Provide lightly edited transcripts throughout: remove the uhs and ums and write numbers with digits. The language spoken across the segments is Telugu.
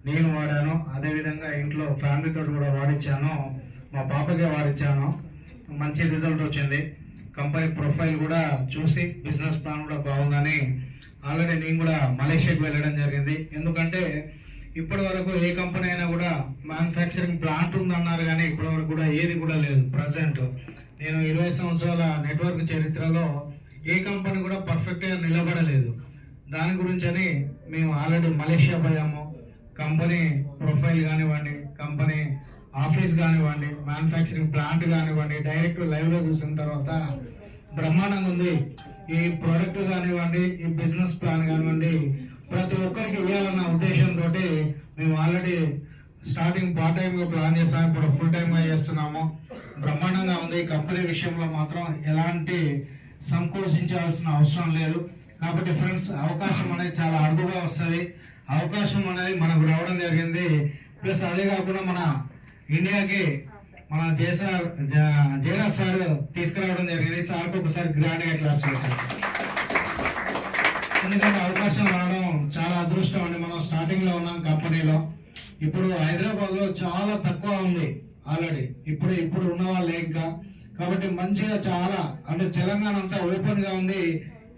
నేను వాడాను, అదేవిధంగా ఇంట్లో ఫ్యామిలీతో కూడా వాడించాను, మా పాపకే వాడించాను. మంచి రిజల్ట్ వచ్చింది. కంపెనీ ప్రొఫైల్ కూడా చూసి బిజినెస్ ప్లాన్ కూడా బాగుందని ఆల్రెడీ నేను కూడా మలేషియాకి వెళ్ళడం జరిగింది. ఎందుకంటే ఇప్పటి వరకు ఏ కంపెనీ అయినా కూడా మ్యానుఫ్యాక్చరింగ్ ప్లాంట్ ఉందన్నారు, కానీ ఇప్పటి వరకు కూడా ఏది కూడా లేదు. ప్రజెంట్ నేను 20 సంవత్సరాల నెట్వర్క్ చరిత్రలో ఏ కంపెనీ కూడా పర్ఫెక్ట్గా నిలబడలేదు. దాని గురించి అని మేము ఆల్రెడీ మలేషియా పోయాము. కంపెనీ ప్రొఫైల్ కానివ్వండి, కంపెనీ ఆఫీస్ కానివ్వండి, మ్యానుఫ్యాక్చరింగ్ ప్లాంట్ కానివ్వండి, డైరెక్ట్ లైవ్లో చూసిన తర్వాత బ్రహ్మాండంగా ఉంది. ఈ ప్రోడక్ట్ కానివ్వండి, ఈ బిజినెస్ ప్లాన్ కానివ్వండి, ప్రతి ఒక్కరికి ఇవ్వాలన్న ఉద్దేశంతో మేము ఆల్రెడీ స్టార్టింగ్ పార్ట్ టైంగా ప్లాన్ చేస్తాము, ఇప్పుడు ఫుల్ టైంగా చేస్తున్నాము. బ్రహ్మాండంగా ఉంది. ఈ కంపెనీ విషయంలో మాత్రం ఎలాంటి సంకోచించాల్సిన అవసరం లేదు. కాబట్టి ఫ్రెండ్స్, అవకాశం అనేది చాలా అరుదుగా వస్తుంది. అవకాశం అనేది మనకు రావడం జరిగింది. ప్లస్ అదే కాకుండా మన ఇండియాకి మన జయరాజ్ సార్ తీసుకురావడం జరిగింది. సార్కి ఒకసారి గ్రాండ్గా క్లాప్స్ చేశారు. ఎందుకంటే అవకాశం రావడం చాలా అదృష్టం అండి. మనం స్టార్టింగ్ లో ఉన్నాం కంపెనీలో. ఇప్పుడు హైదరాబాద్ లో చాలా తక్కువ ఉంది ఆల్రెడీ, ఇప్పుడు ఉన్న వాళ్ళు ఇంకా. కాబట్టి మంచిగా చాలా అంటే తెలంగాణ అంతా ఓపెన్ గా ఉంది.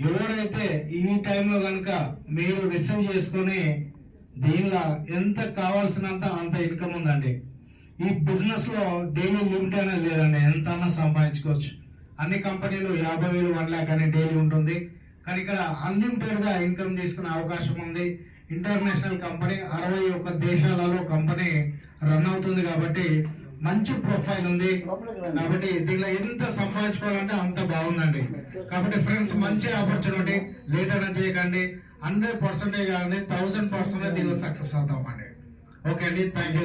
ఎవరైతే ఈ టైంలో కనుక మీరు రిసీవ్ చేసుకొని దీనిలో ఎంత కావాల్సినంత అంత ఇన్కమ్ ఉందండి. ఈ బిజినెస్ లో డైలీ లిమిట్ అనేది లేదండి, ఎంత అన్నా సంపాదించుకోవచ్చు. అన్ని కంపెనీలు 50,000 1 lakh అని డైలీ ఉంటుంది, కానీ ఇక్కడ అన్లిమిటెడ్ గా ఇన్కమ్ తీసుకునే అవకాశం ఉంది. ఇంటర్నేషనల్ కంపెనీ, 61 దేశాలలో కంపెనీ రన్ అవుతుంది. కాబట్టి మంచి ప్రొఫైల్ ఉంది. కాబట్టి దీనిలో ఎంత సంపాదించుకోవాలంటే అంత బాగుందండి. కాబట్టి ఫ్రెండ్స్, మంచి ఆపర్చునిటీ, లేట్ అయినా చేయకండి. 100% కానీ 1000% దీనిలో సక్సెస్ అవుతామండి. ఓకే అండి, థ్యాంక్ యూ.